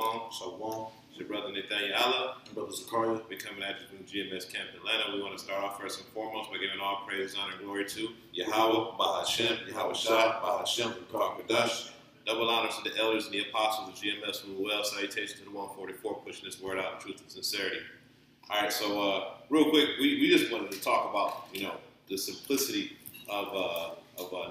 Shalom. It's your brother Nathaniel Allah. And Brother Zakaria. We're coming at you from GMS Camp Atlanta. We want to start off first and foremost by giving all praise, honor, and glory to Yahweh, Bahashem, Yahweh Shah, Bahashem, Bakar Kadash. Double honor to the elders and the apostles of GMS who well. Salutations to the 144 pushing this word out in truth and sincerity. All right, so real quick, we just wanted to talk about, the simplicity of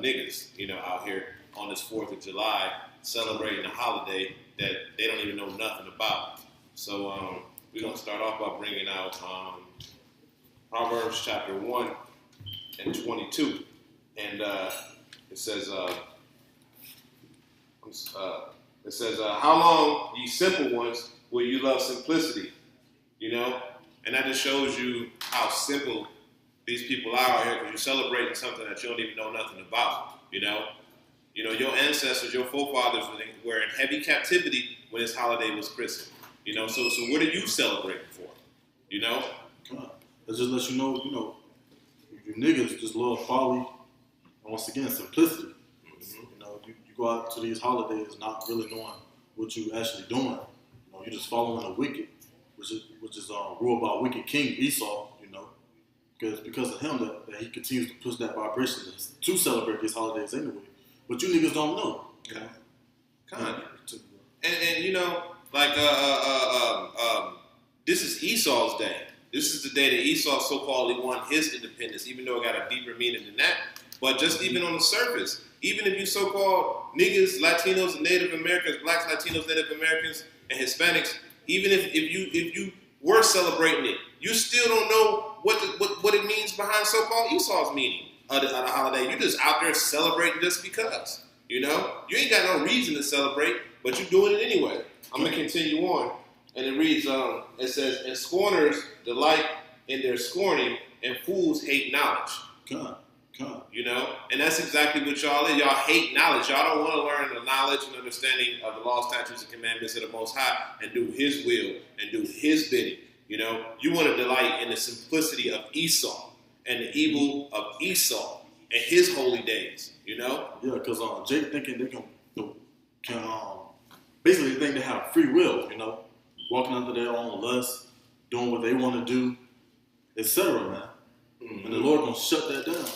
niggas, out here on this 4th of July celebrating a holiday that they don't even know nothing about. So we're going to start off by bringing out Proverbs chapter 1 and 22. And it says, how long, ye simple ones, will you love simplicity? And that just shows you how simple these people are out here because you're celebrating something that you don't even know nothing about, your ancestors, your forefathers were in heavy captivity when this holiday was christened. So what are you celebrating for? That just lets you know, you niggas just love folly and once again simplicity. Mm-hmm. You go out to these holidays not really knowing what you actually doing. You're just following the wicked, which is ruled by wicked King Esau. Because of him that he continues to push that vibration to celebrate these holidays anyway. But you niggas don't know. This is Esau's day. This is the day that Esau so-called won his independence, even though it got a deeper meaning than that. But just even on the surface, even if you so-called niggas, Latinos, and Native Americans, blacks, Latinos, Native Americans, and Hispanics, even if you were celebrating it, you still don't know what it means behind so-called Esau's meaning of the holiday. You're just out there celebrating just because. You ain't got no reason to celebrate, but you're doing it anyway. I'm going to continue on. And it reads, it says, and scorners delight in their scorning, and fools hate knowledge. Come. And that's exactly what y'all is. Y'all hate knowledge. Y'all don't want to learn the knowledge and understanding of the law, statutes, and commandments of the Most High and do His will and do His bidding. You want to delight in the simplicity of Esau and the evil of Esau and his holy days. Yeah, because Jake thinking they can basically think they have free will. Walking under their own lust, doing what they want to do, etc. Man, and the Lord gonna shut that down.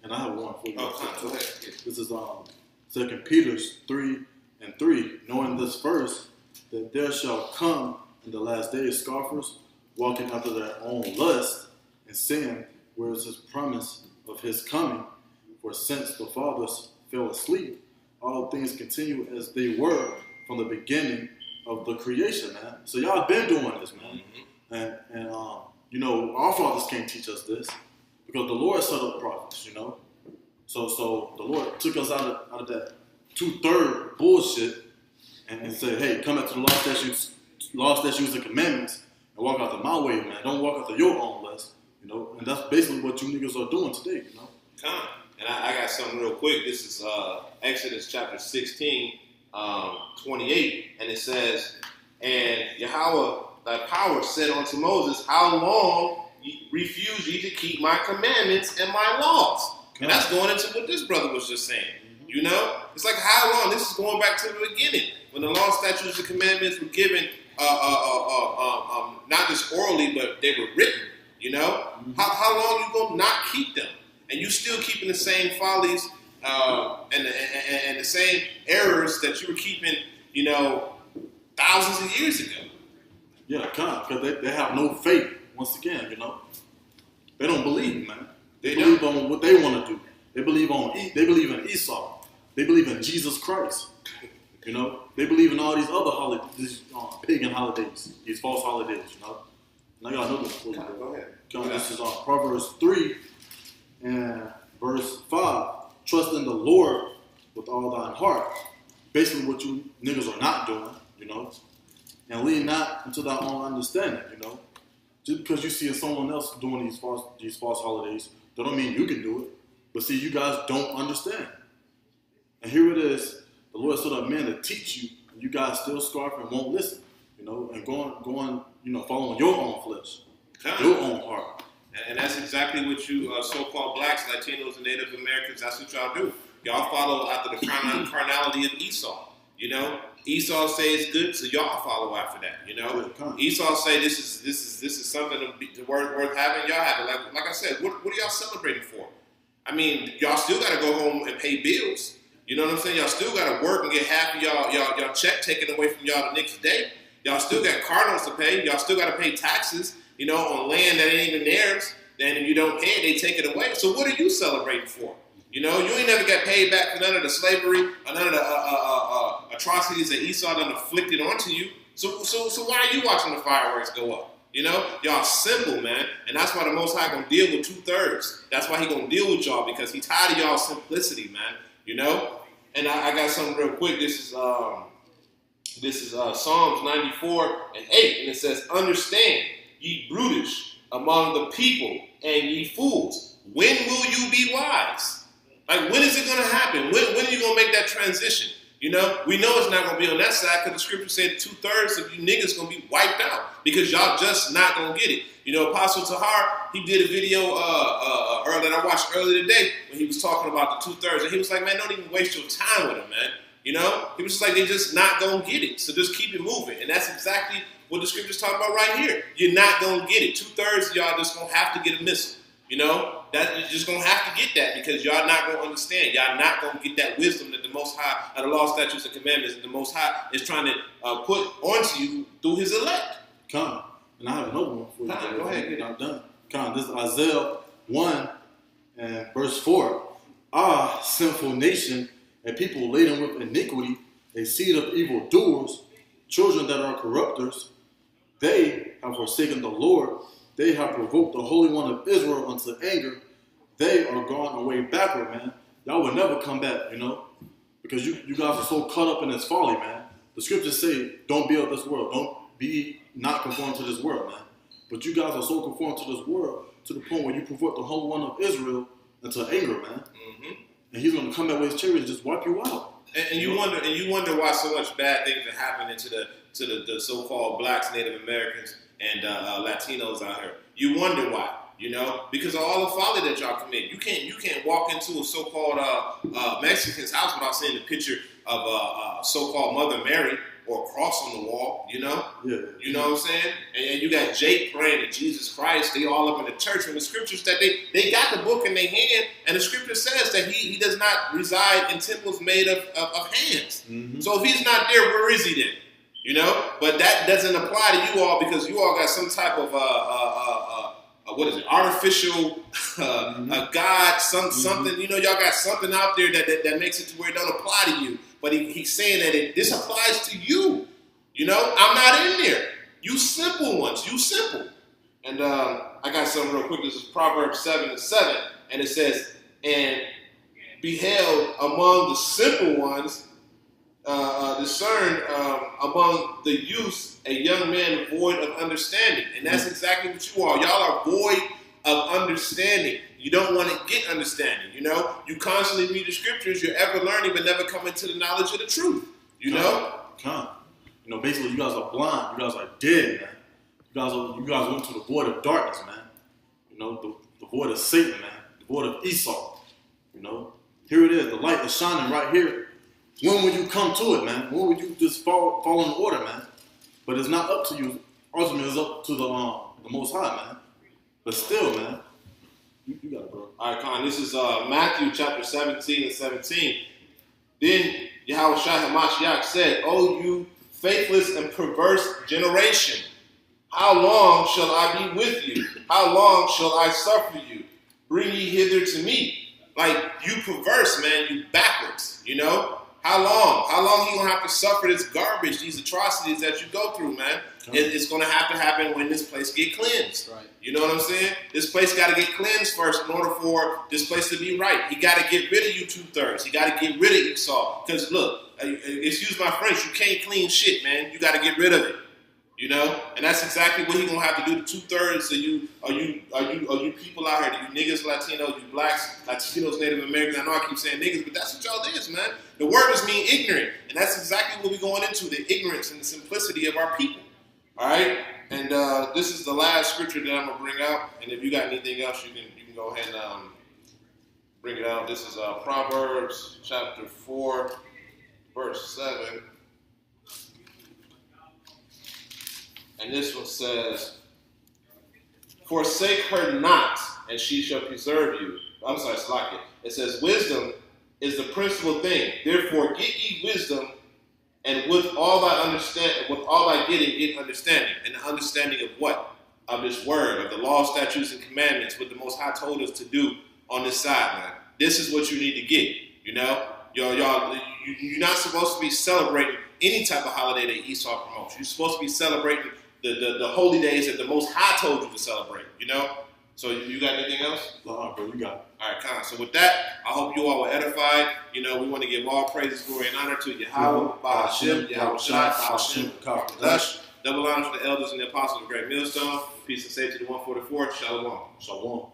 And I have one for you. Go ahead. This is 2 Peter 3:3. Knowing this first, that there shall come in the last days scoffers, walking after their own lust, and sin, where is his promise of his coming? For since the fathers fell asleep, all things continue as they were from the beginning of the creation, man. So y'all been doing this, man. Mm-hmm. And our fathers can't teach us this because the Lord set up prophets, So the Lord took us out of that 2/3 bullshit and said, hey, come after the law, statutes, and commandments, and walk after my way, man. Don't walk after your own lust, And that's basically what you niggas are doing today, And I got something real quick. This is Exodus chapter 16, 28, and it says, and Yahweh, thy power, said unto Moses, how long refuse ye to keep my commandments and my laws? And that's going into what this brother was just saying. It's like how long? This is going back to the beginning when the law, statutes, and commandments were given, not just orally, but they were written. How long you gonna not keep them? And you still keeping the same follies and the same errors that you were keeping, thousands of years ago. Yeah, because they have no faith. Once again, they don't believe, man. They believe on what they want to do. They believe in Esau. They believe in Jesus Christ. They believe in all these other holidays, these pagan holidays, these false holidays. And I got another one. Go ahead. This is Proverbs 3 and verse 5. Trust in the Lord with all thine heart. Basically, what you niggas are not doing, and lean not into thy own understanding, Just because you see someone else doing these false holidays, that don't mean you can do it. But see, you guys don't understand. And here it is, the Lord set up men to teach you, and you guys still scarf and won't listen, and going, following your own flesh, your own heart. And that's exactly what you so-called blacks, Latinos, and Native Americans, that's what y'all do. Y'all follow after the carnality of Esau. Esau say it's good, so y'all follow after that. You know, Esau say this is something worth having. Y'all have it. Like I said, what are y'all celebrating for? I mean, y'all still got to go home and pay bills. You know what I'm saying? Y'all still got to work and get half of y'all check taken away from y'all the next day. Y'all still got car notes to pay. Y'all still got to pay taxes, you know, on land that ain't even theirs. Then if you don't pay it, they take it away. So what are you celebrating for? You know, you ain't never got paid back for none of the slavery or none of the atrocities that Esau done inflicted onto you. So why are you watching the fireworks go up? You know, y'all simple, man. And that's why the Most High going to deal with 2/3. That's why he going to deal with y'all, because he tired of y'all simplicity, man. You know? And I got something real quick. This is Psalms 94:8. And it says, understand, ye brutish among the people, and ye fools. When will you be wise? Like, when is it going to happen? When are you going to make that transition? You know, we know it's not going to be on that side because the scripture said 2/3 of you niggas going to be wiped out because y'all just not going to get it. You know, Apostle Tahar, he did a video that I watched earlier today when he was talking about the 2/3. And he was like, man, don't even waste your time with them, man. You know, he was just like, they're just not going to get it. So just keep it moving. And that's exactly what the scripture's talking about right here. You're not going to get it. 2/3 of y'all just going to have to get a missile. You know, that you're just going to have to get that because y'all not going to understand. Y'all not going to get that wisdom that the Most High, the law, statutes, and commandments that the Most High is trying to put onto you through his elect. Come. And I have another one for you. Go ahead. I'm done. Come. This is Isaiah 1 and verse 4. Ah, sinful nation, a people laden with iniquity, a seed of evildoers, children that are corrupters, they have forsaken the Lord. They have provoked the Holy One of Israel unto anger. They are gone away backward, man. Y'all will never come back, you know, because you guys are so caught up in this folly, man. The scriptures say, don't be of this world. Don't be not conformed to this world, man. But you guys are so conformed to this world to the point where you provoke the Holy One of Israel into anger, man. Mm-hmm. And he's going to come back with his chariots and just wipe you out. And you wonder why so much bad things are happening to the so-called blacks, Native Americans, and Latinos out here. You wonder why, you know, because of all the folly that y'all commit. You can't walk into a so-called Mexican's house without seeing the picture of so-called Mother Mary or a cross on the wall, you know? Yeah. You know what I'm saying? And you got Jake praying to Jesus Christ. They all up in the church. And the scriptures that they got the book in their hand, and the scripture says that he does not reside in temples made of hands. Mm-hmm. So if he's not there, where is he then? You know, but that doesn't apply to you all because you all got some type of what is it? Artificial God, something. You know, y'all got something out there that makes it to where it don't apply to you. But he's saying that this applies to you. You know, I'm not in there. You simple ones, you simple. And I got something real quick. This is Proverbs 7:7, and it says, "And beheld among the simple ones." Discerned among the youths a young man void of understanding. And that's exactly what you are. Y'all are void of understanding. You don't want to get understanding, you know? You constantly read the scriptures, you're ever learning, but never coming to the knowledge of the truth, you know? You know, basically, you guys are blind. You guys are dead, man. You guys went to the void of darkness, man. You know, the void of Satan, man. The void of Esau, you know? Here it is. The light is shining right here. When will you come to it, man? When will you just fall in order, man? But it's not up to you. Ultimately, it's up to the Most High, man. But still, man, you got it, bro. All right, Con. This is Matthew chapter 17 and 17. Then Yahushua HaMashiach said, "O you faithless and perverse generation, how long shall I be with you? How long shall I suffer you? Bring ye hither to me." Like, you perverse, man. You backwards, you know? How long? How long you gonna have to suffer this garbage, these atrocities that you go through, man? It's gonna have to happen when this place get cleansed. Right. You know what I'm saying? This place got to get cleansed first in order for this place to be right. He got to get rid of you 2/3. He got to get rid of Esau. Because look, excuse my French, you can't clean shit, man. You got to get rid of it. You know, and that's exactly what he's gonna have to do to 2/3 of you. Are you people out here? You niggas, Latinos, you blacks, Latinos, Native Americans. I know I keep saying niggas, but that's what y'all is, man. The word is mean ignorant, and that's exactly what we're going into—the ignorance and the simplicity of our people. All right, and this is the last scripture that I'm gonna bring out. And if you got anything else, you can go ahead and bring it out. This is Proverbs chapter 4, verse 7. And this one says, forsake her not, and she shall preserve you. I'm sorry, Slakia. It says, wisdom is the principal thing. Therefore, get ye wisdom, and with all thy getting, get understanding. And the understanding of what? Of this word, of the law, statutes, and commandments, what the Most High told us to do on this side, man. This is what you need to get. You know, you're not supposed to be celebrating any type of holiday that Esau promotes. You're supposed to be celebrating the holy days that the Most High told you to celebrate. You know. So you got anything else? Bro, you got it. All right, Con. So with that, I hope you all were edified. You know, we want to give all praises, glory, and honor to Yahweh, Ba'ashem, Yahweh Shai, Ba'ashem, Kadosh. Double honor to the elders and the apostles of the Great Millstone. Peace and safety to 144. Shalom. Shalom.